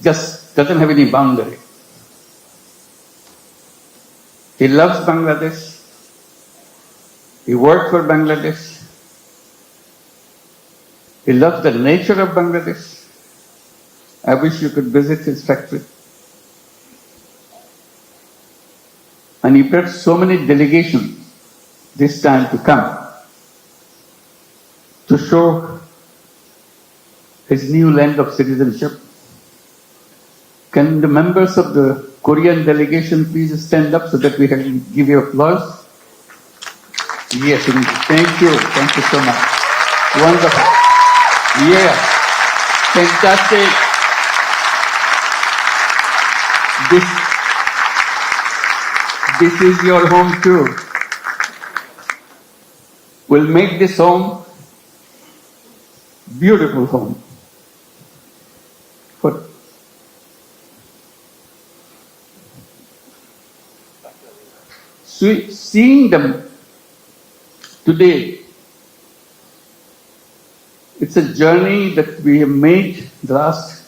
just doesn't have any boundary. He loves Bangladesh. He worked for Bangladesh. He loves the nature of Bangladesh. I wish you could visit his factory. And he brought so many delegations this time to come to show his new land of citizenship. Can the members of the Korean delegation please stand up so that we can give you applause? Yes, thank you. Thank you so much. Wonderful. Yeah, fantastic. This is your home too. We'll make this home beautiful home. Seeing them today, it's a journey that we have made the last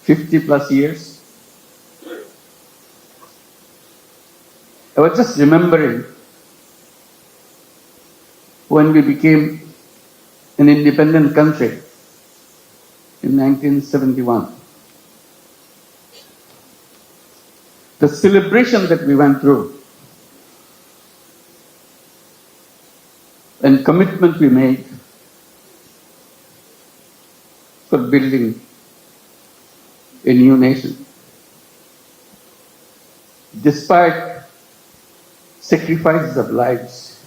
50 plus years. I was just remembering when we became an independent country in 1971. The celebration that we went through and commitment we made for building a new nation. Despite sacrifices of lives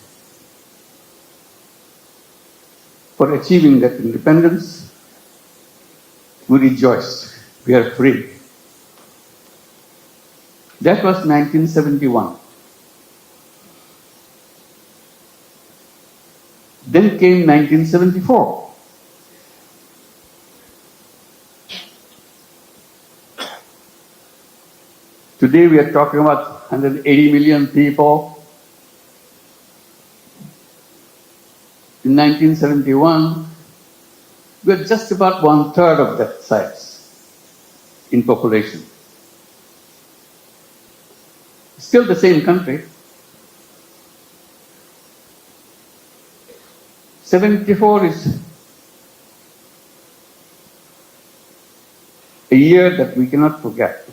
for achieving that independence, we rejoiced. We are free. That was 1971. Then came 1974. Today we are talking about 180 million people. In 1971, we were just about 1/3 of that size in population. Still the same country. 74 is a year that we cannot forget.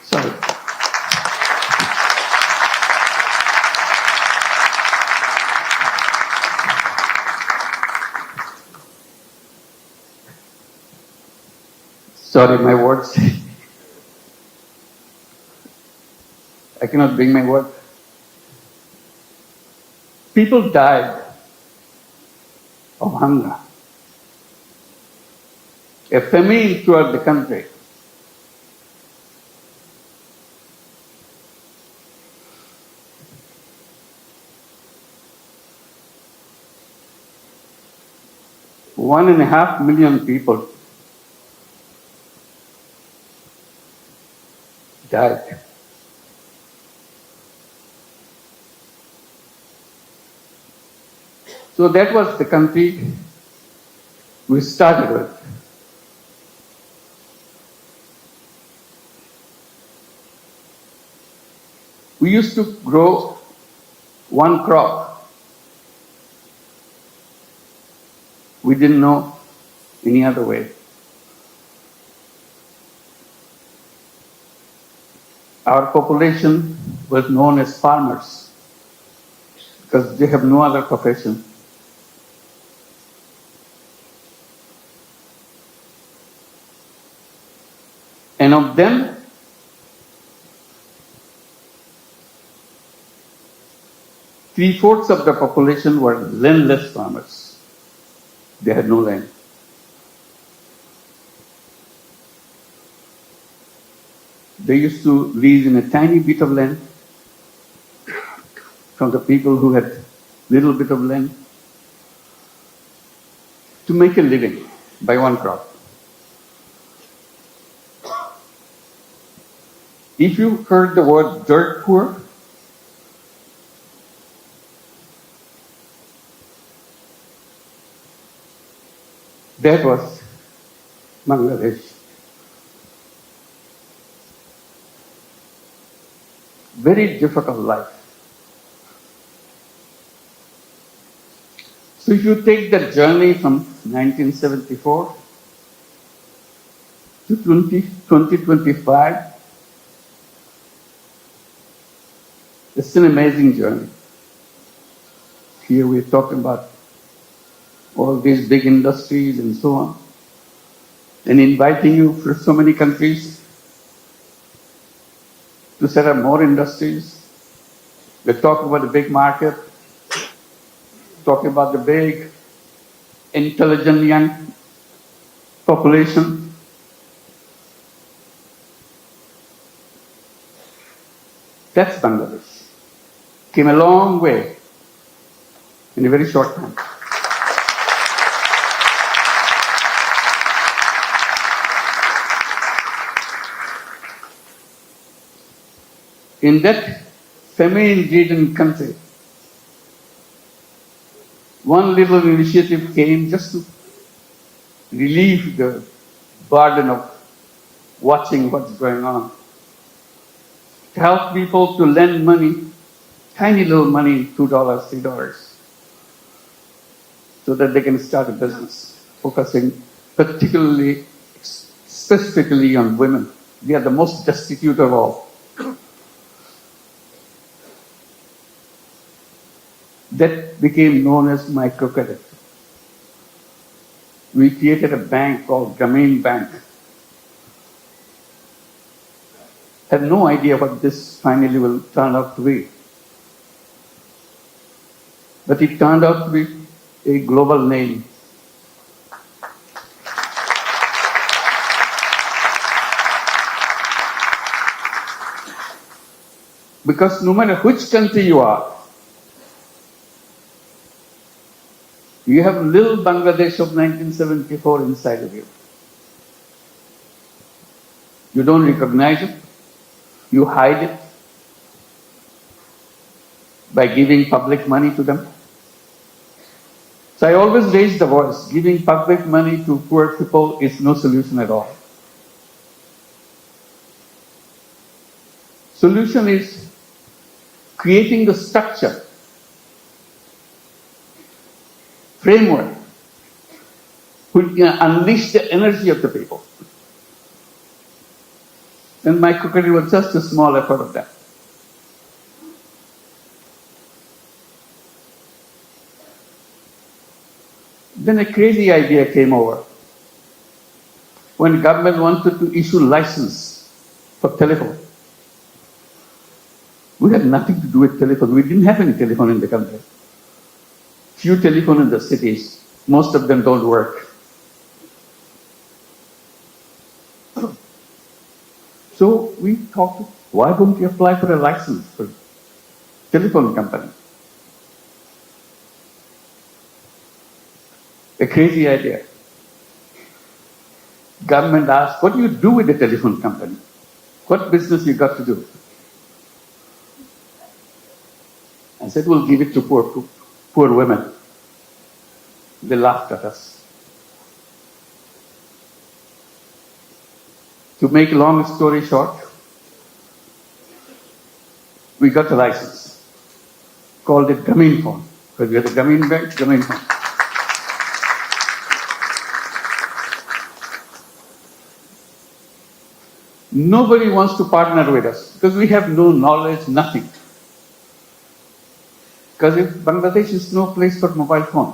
Sorry. Sorry, my words. I cannot bring my word. People died of hunger. A famine throughout the country. One and a half million people died. So that was the country we started with. We used to grow one crop. We didn't know any other way. Our population was known as farmers because they have no other profession. And of them, three-fourths of the population were landless farmers. They had no land. They used to live in a tiny bit of land from the people who had little bit of land to make a living by one crop. If you heard the word dirt poor, that was Bangladesh. Very difficult life. So if you take the journey from 1974 to 2025, it's an amazing journey. Here we're talking about all these big industries and so on, and inviting you for so many countries to set up more industries. We're talking about the big market, talking about the big, intelligent young population. That's Bangladesh. Came a long way in a very short time. In that famine-ridden country, one little initiative came just to relieve the burden of watching what's going on. To help people to lend money, tiny little money, $2, $3, so that they can start a business, focusing particularly, specifically on women. They are the most destitute of all. That became known as microcredit. We created a bank called Grameen Bank. Had no idea what this finally will turn out to be. But it turned out to be a global name. Because no matter which country you are, you have little Bangladesh of 1974 inside of you. You don't recognize it. You hide it by giving public money to them. So I always raise the voice. Giving public money to poor people is no solution at all. Solution is creating the structure, framework, which can unleash the energy of the people. And microcredit was just a small effort of that. Then a crazy idea came over. When government wanted to issue license for telephone, we had nothing to do with telephone. We didn't have any telephone in the country. Few telephone in the cities. Most of them don't work. So we thought, why don't we apply for a license for telephone company? A crazy idea. Government asked, what do you do with the telephone company? What business you got to do? I said, we'll give it to poor women. They laughed at us. To make a long story short, we got a license. Called it Grameen Phone. Because we had a Grameen Bank, Grameen Phone. Nobody wants to partner with us because we have no knowledge, nothing. Because if Bangladesh is no place for mobile phone,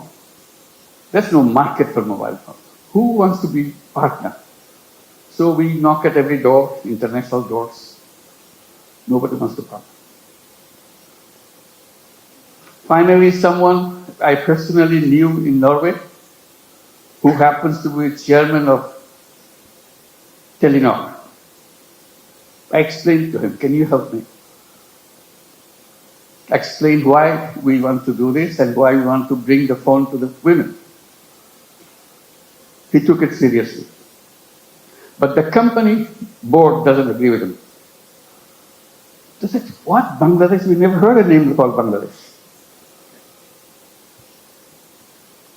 there's no market for mobile phone. Who wants to be partner? So we knock at every door, international doors. Nobody wants to partner. Finally, someone I personally knew in Norway, who happens to be chairman of Telenor. I explained to him, can you help me? Explain why we want to do this and why we want to bring the phone to the women. He took it seriously. But the company board doesn't agree with him. They said, what, Bangladesh? We never heard a name called Bangladesh.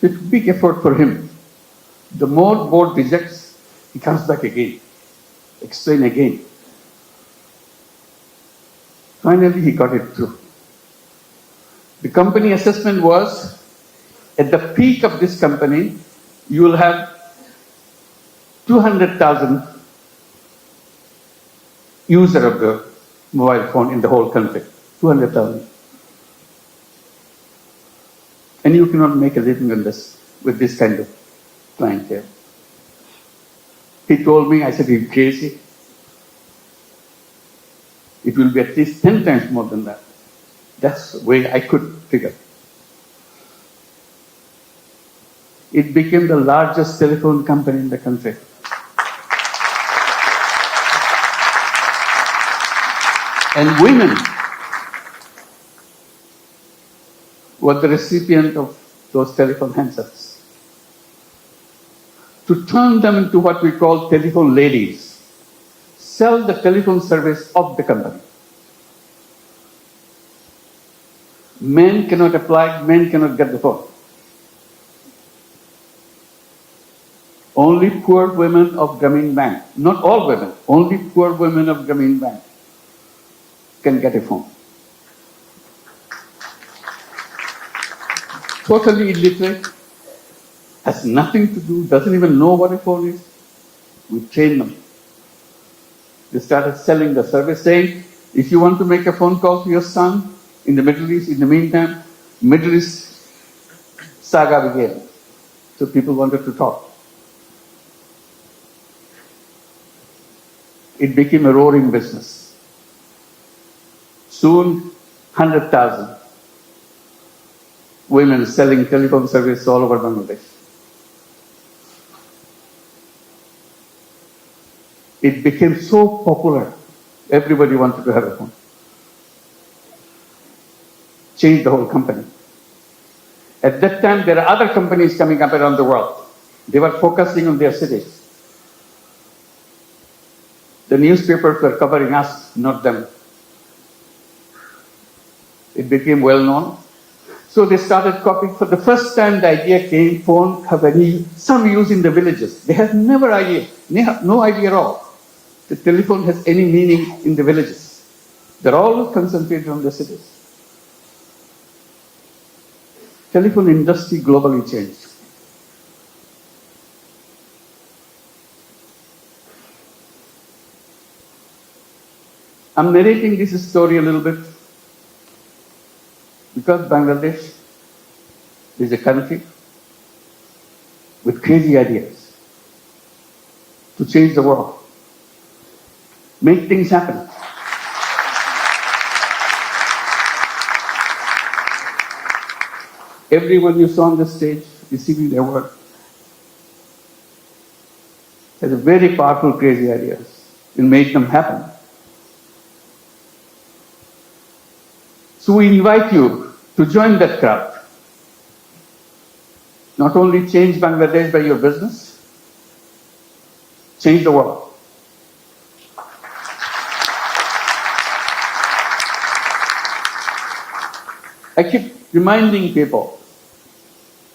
It's a big effort for him. The more board rejects, he comes back again, explain again. Finally, he got it through. The company assessment was, at the peak of this company, you will have 200,000 users of the mobile phone in the whole country. 200,000. And you cannot make a living on this with this kind of clientele. He told me, I said, you're crazy. It will be at least 10 times more than that. That's the way I could figure. It became the largest telephone company in the country. And women were the recipient of those telephone handsets. To turn them into what we call telephone ladies, sell the telephone service of the company. Men cannot apply, men cannot get the phone. Only poor women of Grameen Bank, not all women, only poor women of Grameen Bank can get a phone. Totally illiterate, has nothing to do, doesn't even know what a phone is. We train them. They started selling the service, saying, if you want to make a phone call to your son in the Middle East, in the meantime, Middle East saga began. So people wanted to talk. It became a roaring business. Soon, 100,000 women selling telephone service all over Bangladesh. It became so popular, everybody wanted to have a phone. Changed the whole company. At that time, there are other companies coming up around the world. They were focusing on their cities. The newspapers were covering us, not them. It became well known. So they started copying. For the first time, the idea came, phone have some use in the villages. They have no idea at all. The telephone has any meaning in the villages. They're all concentrated on the cities. Telephone industry globally changed. I'm narrating this story a little bit because Bangladesh is a country with crazy ideas to change the world, make things happen. Everyone you saw on the stage receiving the award has a very powerful, crazy ideas and make them happen. So we invite you to join that crowd. Not only change Bangladesh by your business, change the world. I keep reminding people,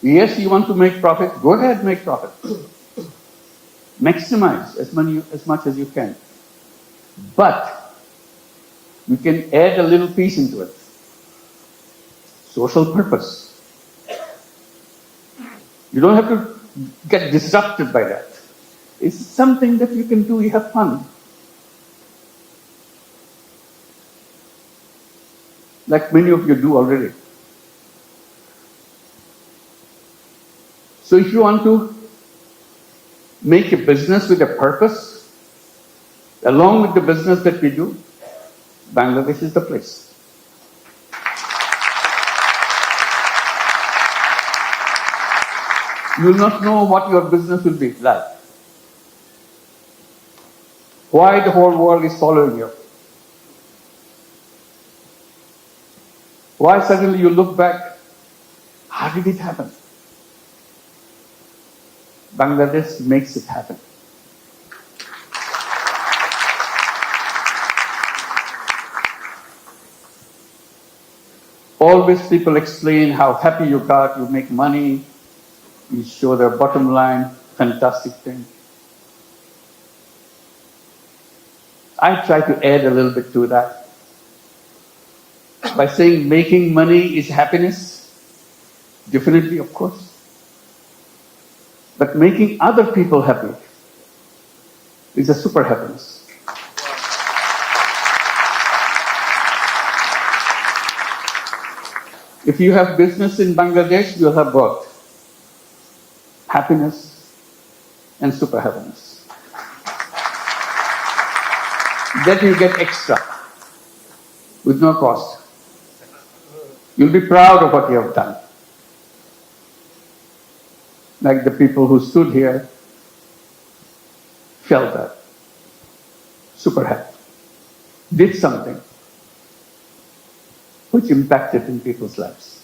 yes, you want to make profit, go ahead, make profit. Maximize as much as you can. But you can add a little piece into it. Social purpose. You don't have to get disrupted by that. It's something that you can do, you have fun. Like many of you do already. So if you want to make a business with a purpose, along with the business that we do, Bangladesh is the place. You will not know what your business will be like. Why the whole world is following you. Why suddenly you look back, how did it happen? Bangladesh makes it happen. Always people explain how happy you got, you make money, you show their bottom line, fantastic thing. I try to add a little bit to that by saying making money is happiness, definitely, of course. But making other people happy is a super happiness. If you have business in Bangladesh, you'll have both happiness and super happiness. Then you get extra with no cost. You'll be proud of what you have done. Like the people who stood here felt that. Super happy. Did something which impacted in people's lives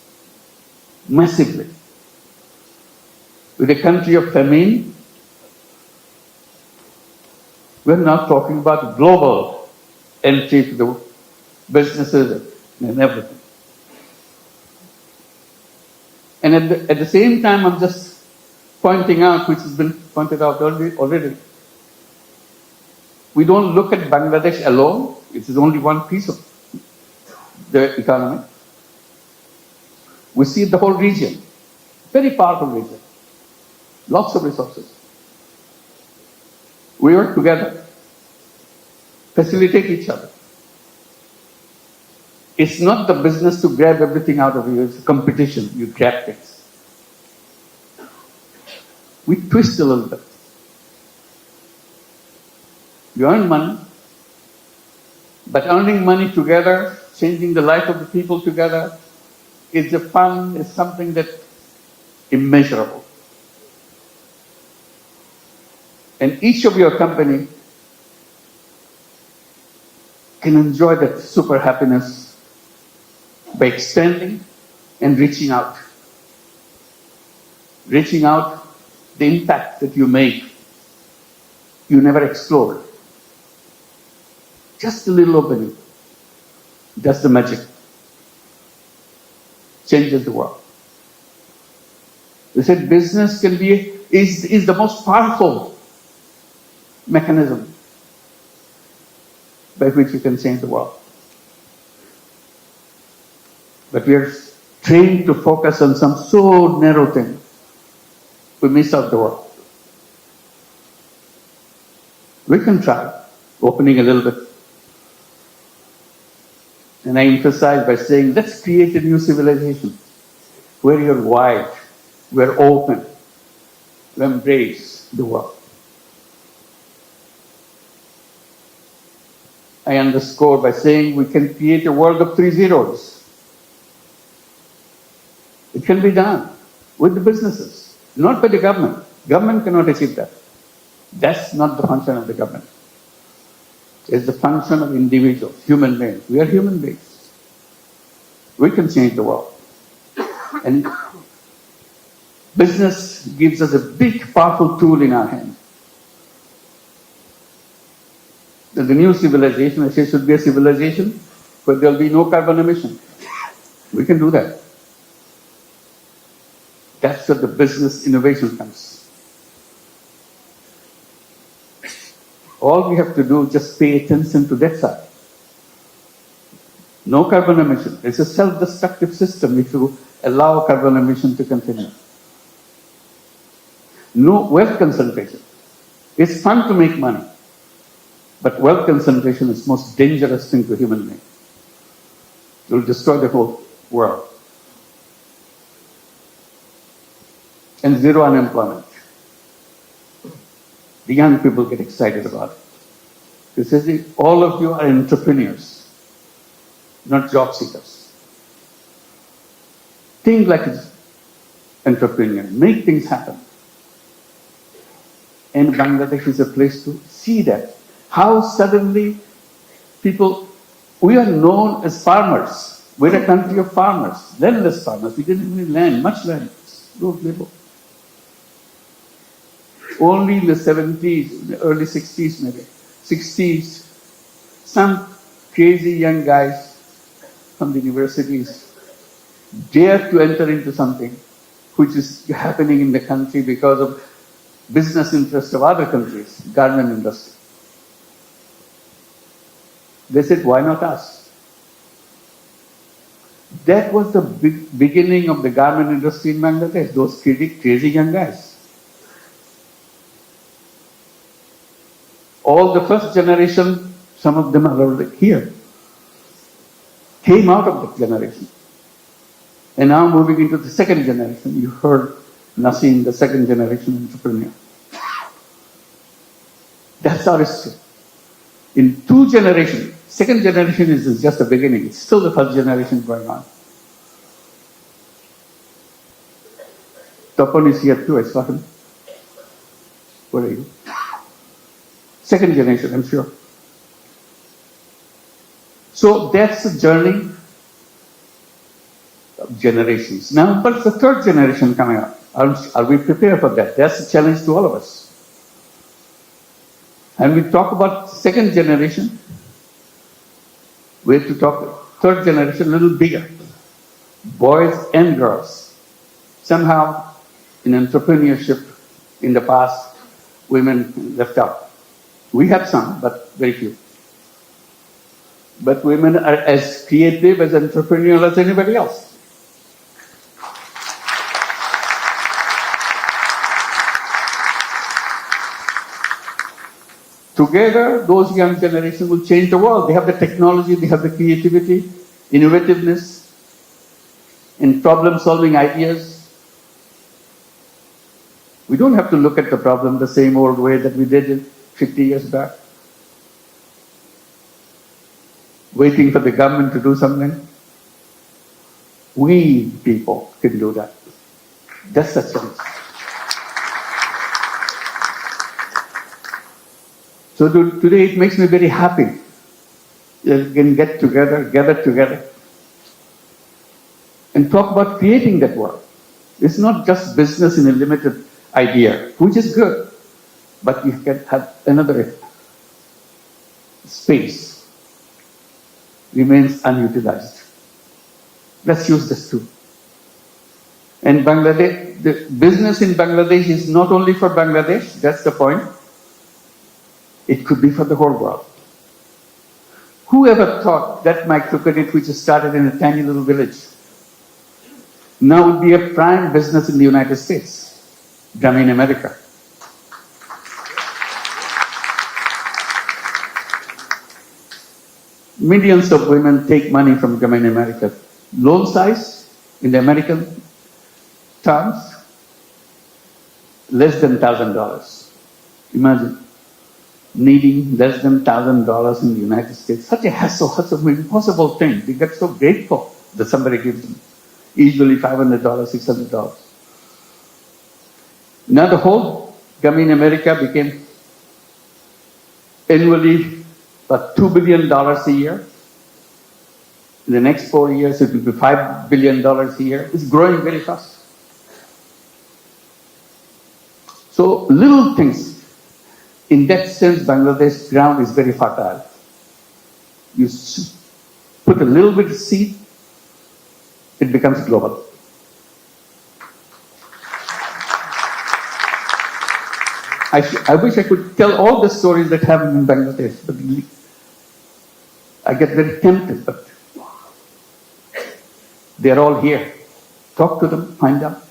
massively. With a country of famine, we're now talking about global entry to the businesses and everything. And at the same time, I'm just pointing out, which has been pointed out already, we don't look at Bangladesh alone. It is only one piece of the economy. We see the whole region, very powerful region, lots of resources. We work together, facilitate each other. It's not the business to grab everything out of you, it's a competition, you grab things. We twist a little bit. You earn money, but earning money together, changing the life of the people together, is a fun, is something that's immeasurable. And each of your company can enjoy that super happiness by extending and reaching out. Reaching out, the impact that you make, you never explored. Just a little opening. That's the magic. Changes the world. We said business is the most powerful mechanism by which you can change the world. But we are trained to focus on some so narrow thing, we miss out the world. We can try opening a little bit. And I emphasize by saying, let's create a new civilization where you're wide, we're open, we embrace the world. I underscore by saying we can create a world of 3 zeros. It can be done with the businesses, not by the government. Government cannot achieve that. That's not the function of the government. It's the function of individuals, human beings. We are human beings. We can change the world. And business gives us a big, powerful tool in our hand. The new civilization, I say, should be a civilization where there will be no carbon emission. We can do that. That's where the business innovation comes. All we have to do is just pay attention to that side. No carbon emission. It's a self-destructive system if you allow carbon emission to continue. No wealth concentration. It's fun to make money, but wealth concentration is the most dangerous thing to human being. It will destroy the whole world. And zero unemployment. The young people get excited about it. They say, all of you are entrepreneurs, not job seekers. Think like an entrepreneur. Make things happen. And Bangladesh is a place to see that. How suddenly people, we are known as farmers. We're a country of farmers, landless farmers. We didn't have any land, much land. No labor. Only in the 70s, early 60s maybe, 60s, some crazy young guys from the universities dare to enter into something which is happening in the country because of business interests of other countries, garment industry. They said, why not us? That was the beginning of the garment industry in Bangladesh, those crazy young guys. All the first generation, some of them are already here, came out of that generation. And now moving into the second generation. You heard Nasim, the second generation entrepreneur. That's our history. In 2 generations, second generation is just the beginning. It's still the first generation going on. Topon is here too, I saw him. Where are you? Second generation, I'm sure. So that's the journey of generations. Now, what's the third generation coming up? Are we prepared for that? That's a challenge to all of us. And we talk about second generation. We have to talk third generation a little bigger. Boys and girls. Somehow, in entrepreneurship, in the past, women left out. We have some, but very few. But women are as creative, as entrepreneurial as anybody else. Together, those young generations will change the world. They have the technology, they have the creativity, innovativeness, and problem-solving ideas. We don't have to look at the problem the same old way that we did it 50 years back. Waiting for the government to do something. We people can do that. That's the chance. So today it makes me very happy that we can gather together, and talk about creating that world. It's not just business in a limited idea, which is good, but you can have another space remains unutilized. Let's use this too. And Bangladesh, the business in Bangladesh is not only for Bangladesh, that's the point. It could be for the whole world. Who ever thought that microcredit, which started in a tiny little village, now would be a prime business in the United States, in America? Millions of women take money from Gamin America. Loan size, in the American terms, less than $1,000. Imagine. Needing less than $1,000 in the United States. Such a hassle, such an impossible thing. They get so grateful that somebody gives them. Usually $500, $600. Now the whole Gamin America became annually about $2 billion a year. In the next 4 years, it will be $5 billion a year. It's growing very fast. So little things. In that sense, Bangladesh ground is very fertile. You put a little bit of seed, it becomes global. I wish I could tell all the stories that happen in Bangladesh, but I get very tempted, but they're all here. Talk to them, find out.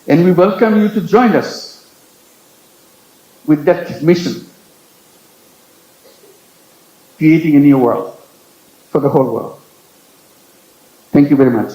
And we welcome you to join us with that mission, creating a new world for the whole world. Thank you very much.